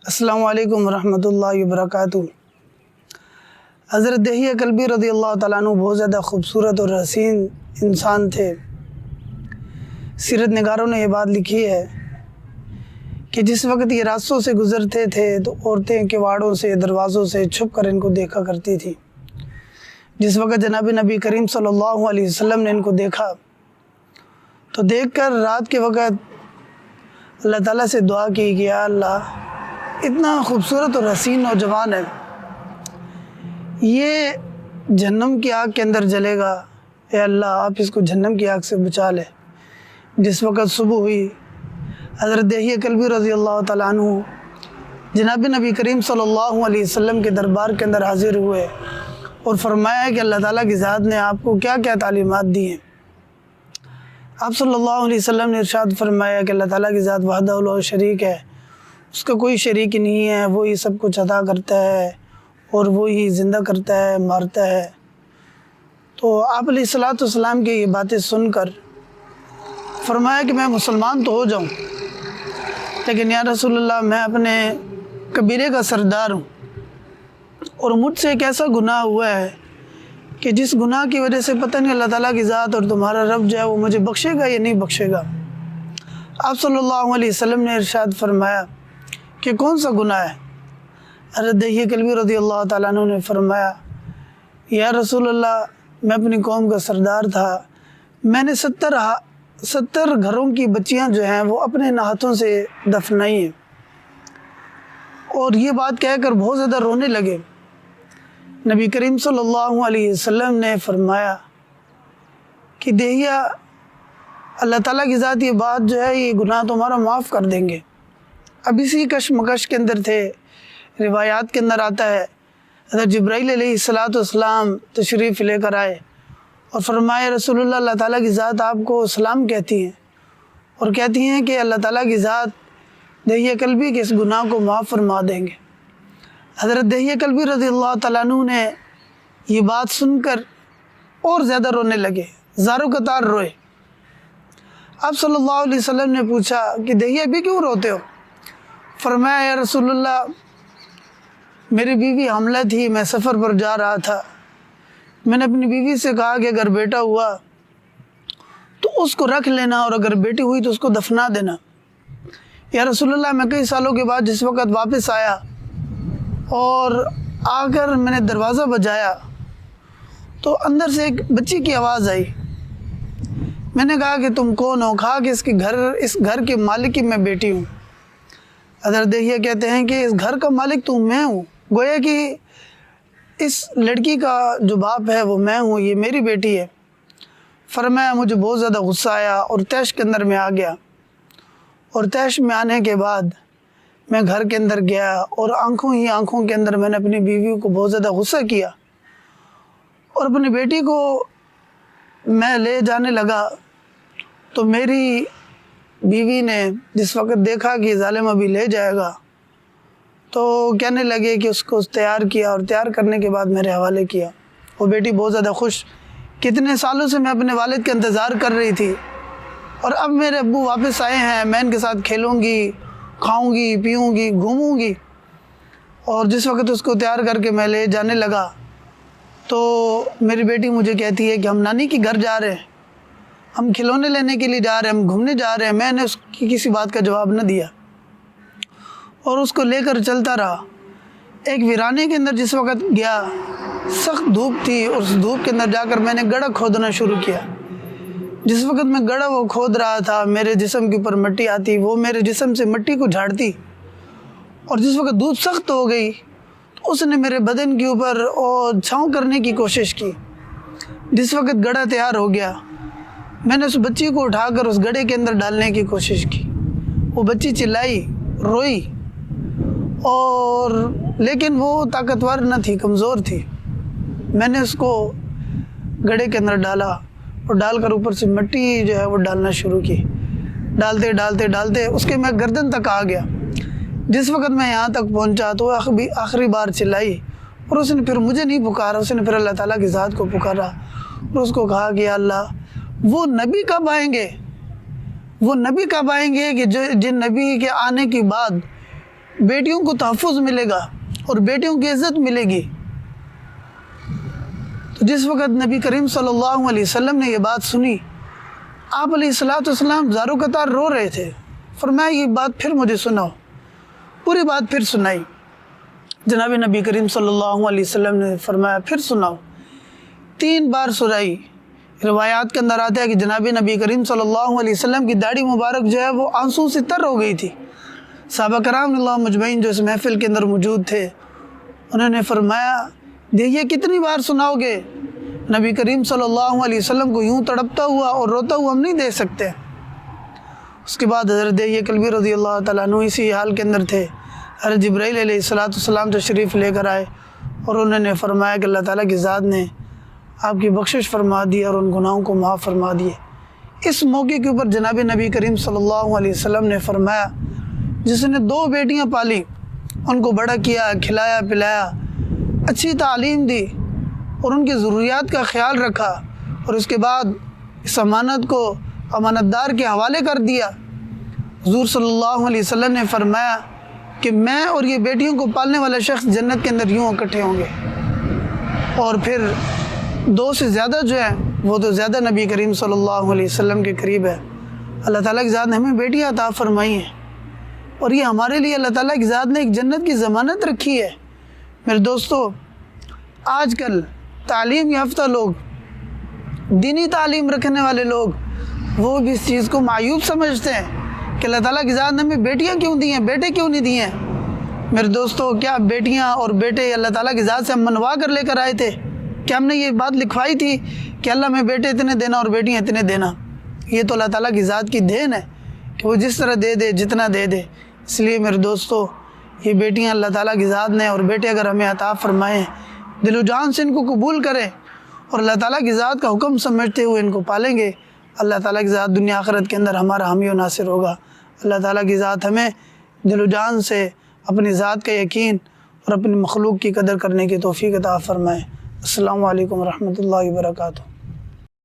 السلام علیکم ورحمۃ اللہ وبرکاتہ۔ حضرت دہیہ کلبی رضی اللہ تعالیٰ عنہ بہت زیادہ خوبصورت اور حسین انسان تھے۔ سیرت نگاروں نے یہ بات لکھی ہے کہ جس وقت یہ راستوں سے گزرتے تھے تو عورتیں کواڑوں سے دروازوں سے چھپ کر ان کو دیکھا کرتی تھی۔ جس وقت جناب نبی کریم صلی اللہ علیہ وسلم نے ان کو دیکھا تو دیکھ کر رات کے وقت اللہ تعالیٰ سے دعا کی کہ یا اللہ اتنا خوبصورت اور حسین نوجوان ہے، یہ جہنم کی آگ کے اندر جلے گا، اے اللہ آپ اس کو جہنم کی آگ سے بچا لے۔ جس وقت صبح ہوئی حضرت دہیہ کلبی رضی اللہ تعالیٰ عنہ جناب نبی کریم صلی اللہ علیہ وسلم کے دربار کے اندر حاضر ہوئے اور فرمایا کہ اللہ تعالیٰ کی ذات نے آپ کو کیا کیا تعلیمات دی ہیں۔ آپ صلی اللہ علیہ وسلم نے ارشاد فرمایا کہ اللہ تعالیٰ کی ذات وحدہ لا شریک ہے، اس کا کوئی شریک نہیں ہے، وہی سب کچھ عطا کرتا ہے اور وہی زندہ کرتا ہے، مارتا ہے۔ تو آپ علیہ الصلوۃ والسلام کی یہ باتیں سن کر فرمایا کہ میں مسلمان تو ہو جاؤں لیکن یا رسول اللہ میں اپنے قبیلے کا سردار ہوں اور مجھ سے ایک ایسا گناہ ہوا ہے کہ جس گناہ کی وجہ سے پتہ نہیں اللہ تعالیٰ کی ذات اور تمہارا رب جو ہے وہ مجھے بخشے گا یا نہیں بخشے گا۔ آپ صلی اللہ علیہ وسلم نے ارشاد فرمایا کہ کون سا گناہ ہے؟ حضرت دہیہ کلبی رضی اللہ تعالیٰ عنہ نے فرمایا یا رسول اللہ میں اپنی قوم کا سردار تھا، میں نے 70 گھروں کی بچیاں جو ہیں وہ اپنے ہاتھوں سے دفنائی ہیں۔ اور یہ بات کہہ کر بہت زیادہ رونے لگے۔ نبی کریم صلی اللہ علیہ وسلم نے فرمایا کہ دہیہ اللہ تعالیٰ کی ذات یہ بات جو ہے یہ گناہ تمہارا معاف کر دیں گے۔ اب اسی کشمکش کے اندر تھے، روایات کے اندر آتا ہے حضرت جبرائیل علیہ السلام تشریف لے کر آئے اور فرمایا رسول اللہ اللہ تعالیٰ کی ذات آپ کو سلام کہتی ہیں اور کہتی ہیں کہ اللہ تعالیٰ کی ذات دہیہ کلبی کے اس گناہ کو معاف فرما دیں گے۔ حضرت دہیہ کلبی رضی اللہ تعالیٰ عنہ نے یہ بات سن کر اور زیادہ رونے لگے، زاروں قطار روئے۔ آپ صلی اللہ علیہ وسلم نے پوچھا کہ دہیہ ابھی کیوں روتے ہو؟ فرمایا یا رسول اللہ میری بیوی حاملہ تھی، میں سفر پر جا رہا تھا، میں نے اپنی بیوی سے کہا کہ اگر بیٹا ہوا تو اس کو رکھ لینا اور اگر بیٹی ہوئی تو اس کو دفنا دینا۔ یا رسول اللہ میں کئی سالوں کے بعد جس وقت واپس آیا اور آ کر میں نے دروازہ بجایا تو اندر سے ایک بچی کی آواز آئی۔ میں نے کہا کہ تم کون ہو؟ کہا کہ اس گھر کے مالک کی میں بیٹی ہوں۔ حضرت دہیہ کہتے ہیں کہ اس گھر کا مالک تو میں ہوں، گویا کہ اس لڑکی کا جو باپ ہے وہ میں ہوں، یہ میری بیٹی ہے۔ فرمایا مجھے بہت زیادہ غصہ آیا اور تیش کے اندر میں آ گیا، اور تیش میں آنے کے بعد میں گھر کے اندر گیا اور آنکھوں کے اندر میں نے اپنی بیوی کو بہت زیادہ غصہ کیا اور اپنی بیٹی کو میں لے جانے لگا تو میری بیوی نے جس وقت دیکھا کہ ظالم ابھی لے جائے گا تو کہنے لگے کہ اس کو تیار کیا اور تیار کرنے کے بعد میرے حوالے کیا۔ وہ بیٹی بہت زیادہ خوش، کتنے سالوں سے میں اپنے والد کا انتظار کر رہی تھی اور اب میرے ابو واپس آئے ہیں، میں ان کے ساتھ کھیلوں گی، کھاؤں گی، پیوں گی، گھوموں گی۔ اور جس وقت اس کو تیار کر کے میں لے جانے لگا تو میری بیٹی مجھے کہتی ہے کہ ہم نانی کے گھر جا رہے ہیں، ہم کھلونے لینے کے لیے جا رہے ہیں، ہم گھومنے جا رہے ہیں۔ میں نے اس کی کسی بات کا جواب نہ دیا اور اس کو لے کر چلتا رہا۔ ایک ویرانے کے اندر جس وقت گیا، سخت دھوپ تھی اور اس دھوپ کے اندر جا کر میں نے گڑھا کھودنا شروع کیا۔ جس وقت میں گڑھا وہ کھود رہا تھا میرے جسم کے اوپر مٹی آتی، وہ میرے جسم سے مٹی کو جھاڑتی، اور جس وقت دھوپ سخت ہو گئی تو اس نے میرے بدن کے اوپر اور چھاؤں کرنے کی کوشش کی۔ جس وقت گڑھا تیار ہو گیا میں نے اس بچی کو اٹھا کر اس گڑھے کے اندر ڈالنے کی کوشش کی۔ وہ بچی چلائی، روئی، اور لیکن وہ طاقتور نہ تھی، کمزور تھی۔ میں نے اس کو گڑھے کے اندر ڈالا اور ڈال کر اوپر سے مٹی جو ہے وہ ڈالنا شروع کی۔ ڈالتے اس کے میں گردن تک آ گیا۔ جس وقت میں یہاں تک پہنچا تو آخری بار چلائی اور اس نے پھر مجھے نہیں پکارا، اس نے پھر اللہ تعالیٰ کی ذات کو پکارا اور اس کو کہا کہ یا اللہ وہ نبی کب آئیں گے کہ جن نبی کے آنے کے بعد بیٹیوں کو تحفظ ملے گا اور بیٹیوں کی عزت ملے گی۔ تو جس وقت نبی کریم صلی اللہ علیہ وسلم نے یہ بات سنی، آپ علیہ السلام زارو قطار رو رہے تھے۔ فرمایا یہ بات پھر مجھے سناؤ۔ پوری بات پھر سنائی۔ جناب نبی کریم صلی اللہ علیہ وسلم نے فرمایا پھر سناؤ۔ 3 بار سنائی۔ روایات کے اندر آتا ہے کہ جناب نبی کریم صلی اللہ علیہ وسلم کی داڑھی مبارک جو ہے وہ آنسو سے تر ہو گئی تھی۔ صحابہ کرام اللہ مجمعین جو اس محفل کے اندر موجود تھے، انہوں نے فرمایا یہ کتنی بار سناؤ گے؟ نبی کریم صلی اللہ علیہ وسلم کو یوں تڑپتا ہوا اور روتا ہوا ہم نہیں دیکھ سکتے۔ اس کے بعد حضرت دہیہ کلبی رضی اللہ تعالیٰ عنہ اسی حال کے اندر تھے۔ حضرت جبرائیل علیہ السلام تشریف لے کر آئے اور انہوں نے فرمایا کہ اللہ تعالیٰ کی ذات نے آپ کی بخشش فرما دی اور ان گناہوں کو معاف فرما دیے۔ اس موقع کے اوپر جناب نبی کریم صلی اللہ علیہ وسلم نے فرمایا جس نے 2 بیٹیاں پالی، ان کو بڑا کیا، کھلایا پلایا، اچھی تعلیم دی اور ان کی ضروریات کا خیال رکھا، اور اس کے بعد اس امانت کو امانت دار کے حوالے کر دیا، حضور صلی اللہ علیہ وسلم نے فرمایا کہ میں اور یہ بیٹیوں کو پالنے والا شخص جنت کے اندر یوں اکٹھے ہوں گے، اور پھر 2 سے زیادہ جو ہے وہ تو زیادہ نبی کریم صلی اللہ علیہ وسلم کے قریب ہے۔ اللہ تعالیٰ کی ذات نے ہمیں بیٹیاں عطا فرمائی ہیں، اور یہ ہمارے لیے اللہ تعالیٰ کی ذات نے ایک جنت کی ضمانت رکھی ہے۔ میرے دوستو، آج کل تعلیم یافتہ لوگ، دینی تعلیم رکھنے والے لوگ، وہ بھی اس چیز کو معیوب سمجھتے ہیں کہ اللہ تعالیٰ کی ذات نے ہمیں بیٹیاں کیوں دی ہیں، بیٹے کیوں نہیں دیے ہیں۔ میرے دوستو، کیا بیٹیاں اور بیٹے اللہ تعالیٰ کی ذات سے ہم منوا کر لے کر آئے تھے؟ کہ ہم نے یہ بات لکھوائی تھی کہ اللہ میں بیٹے اتنے دینا اور بیٹیاں اتنے دینا؟ یہ تو اللہ تعالیٰ کی ذات کی دین ہے کہ وہ جس طرح دے دے، جتنا دے دے۔ اس لیے میرے دوستو، یہ بیٹیاں اللہ تعالیٰ کی ذات نے اور بیٹے اگر ہمیں عطا فرمائیں، دل و جان سے ان کو قبول کریں اور اللہ تعالیٰ کی ذات کا حکم سمجھتے ہوئے ان کو پالیں گے، اللہ تعالیٰ کی ذات دنیا آخرت کے اندر ہمارا حامی و ناصر ہوگا۔ اللہ تعالیٰ کی ذات ہمیں دل و جان سے اپنی ذات کا یقین اور اپنی مخلوق کی قدر کرنے کی توفیق عطا فرمائے۔ السلام علیکم ورحمۃ اللہ وبرکاتہ۔